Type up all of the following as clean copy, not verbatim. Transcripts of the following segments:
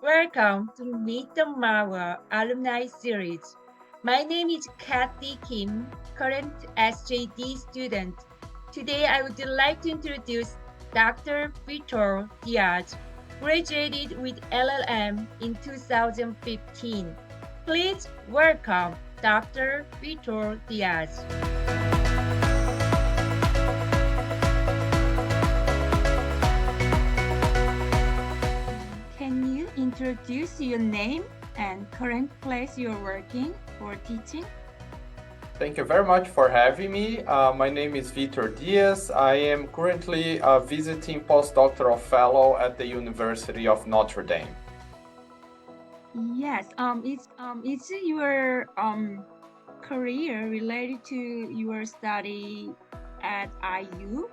Welcome to Meet the Mauer Alumni series. My name is Kathy Kim, current SJD student. Today I would like to introduce Dr. Vitor Diaz, graduated with LL.M in 2015. Please welcome Dr. Vitor Diaz. Can you introduce your name and current place you're working or teaching? Thank you very much for having me. My name is Vitor Diaz. I am currently a visiting postdoctoral fellow at the University of Notre Dame. Yes, is your career related to your study at IU?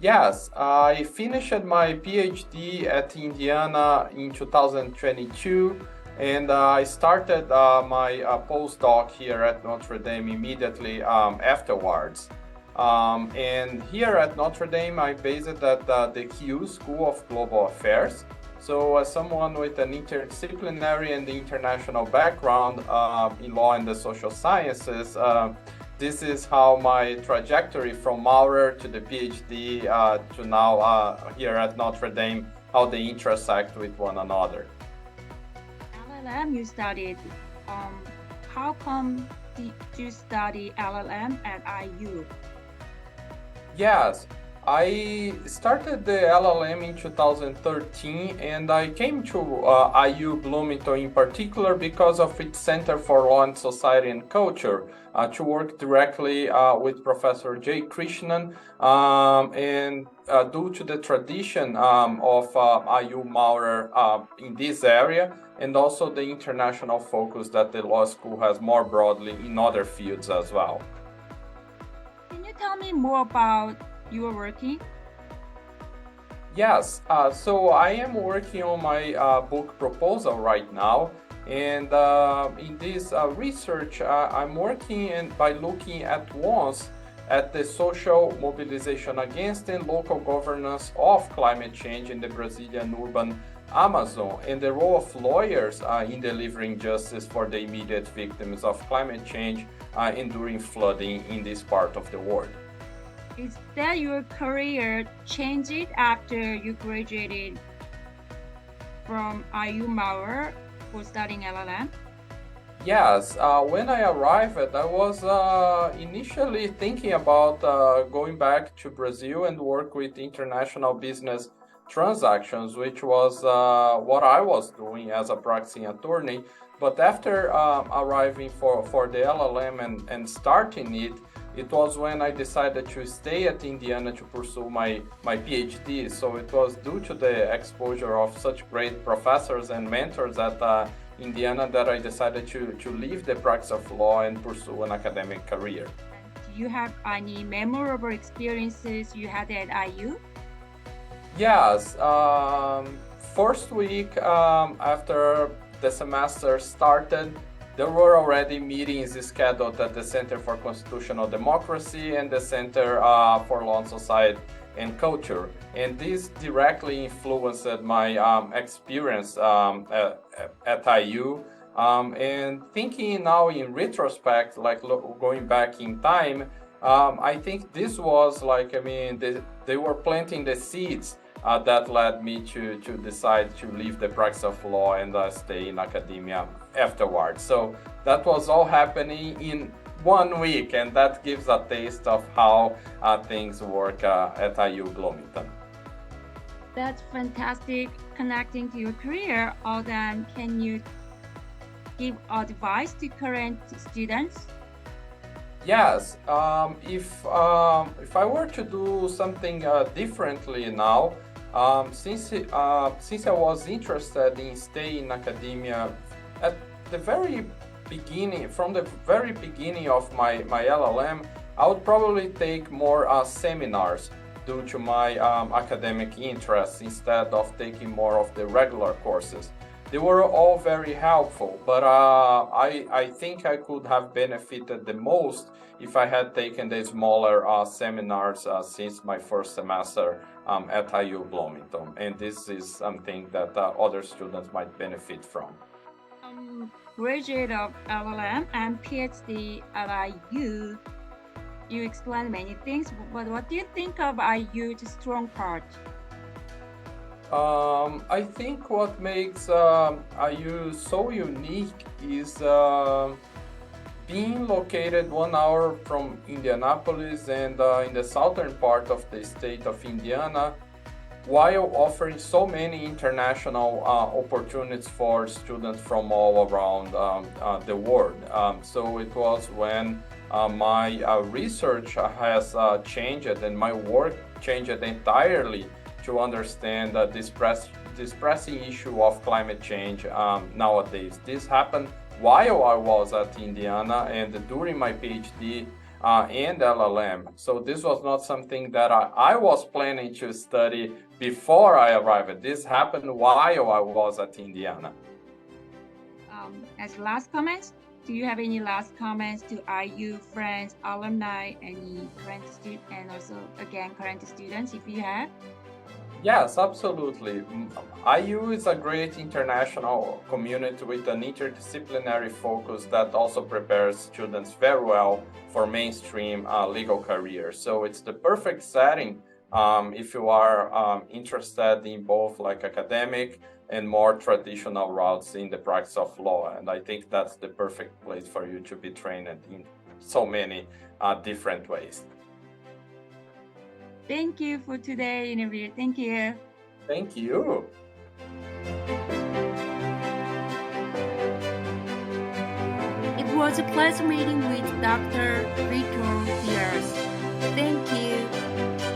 Yes, I finished my Ph.D. at Indiana in 2022, and I started my postdoc here at Notre Dame immediately afterwards. And here at Notre Dame, I based at the QU School of Global Affairs. So as someone with an interdisciplinary and international background in law and the social sciences, this is how my trajectory from Maurer to the PhD to now here at Notre Dame, how they intersect with one another. LL.M you studied. How come did you study LL.M at IU? Yes, I started the LL.M in 2013, and I came to IU Bloomington in particular because of its Center for Law and Society and Culture to work directly with Professor J. Krishnan, and due to the tradition of IU Maurer in this area, and also the international focus that the law school has more broadly in other fields as well. Can you tell me more about your working? Yes, so I am working on my book proposal right now, and in this research, I'm working by looking at once at the social mobilization against and local governance of climate change in the Brazilian urban Amazon, and the role of lawyers in delivering justice for the immediate victims of climate change enduring flooding in this part of the world. Is that your career changed after you graduated from IU Maurer for studying LL.M? Yes, when I arrived, I was initially thinking about going back to Brazil and work with international business transactions, which was what I was doing as a practicing attorney. But after arriving for the LL.M and starting it, it was when I decided to stay at Indiana to pursue my PhD. So it was due to the exposure of such great professors and mentors at Indiana that I decided to leave the practice of law and pursue an academic career. Do you have any memorable experiences you had at IU? Yes, first week after the semester started, there were already meetings scheduled at the Center for Constitutional Democracy and the Center for Law and Society and Culture. And this directly influenced my experience at IU. And thinking now in retrospect, like going back in time, I think this was they were planting the seeds that led me to decide to leave the practice of law and stay in academia afterwards. So that was all happening in 1 week, and that gives a taste of how things work at IU Bloomington. That's fantastic connecting to your career. Then can you give advice to current students? Yes, if I were to do something differently now, since I was interested in staying in academia at the very beginning, from the very beginning of my LL.M, I would probably take more seminars due to my academic interests instead of taking more of the regular courses. They were all very helpful, but I think I could have benefited the most if I had taken the smaller seminars since my first semester at IU Bloomington. And this is something that other students might benefit from. Graduate of LL.M and Ph.D. at IU. You explained many things, but what do you think of IU's strong part? I think what makes IU so unique is being located 1 hour from Indianapolis and in the southern part of the state of Indiana, while offering so many international opportunities for students from all around the world. So it was when my research has changed and my work changed entirely to understand this pressing issue of climate change nowadays. This happened while I was at Indiana and during my PhD and LL.M. So this was not something that I was planning to study before I arrived. This happened while I was at Indiana. As last comments, do you have any last comments to IU friends, alumni, any current students, and also again current students if you have? Yes, absolutely. IU is a great international community with an interdisciplinary focus that also prepares students very well for mainstream legal careers. So it's the perfect setting if you are interested in both like academic and more traditional routes in the practice of law. And I think that's the perfect place for you to be trained in so many different ways. Thank you for today's interview. Thank you. Thank you. It was a pleasure meeting with Dr. Vitor. Thank you.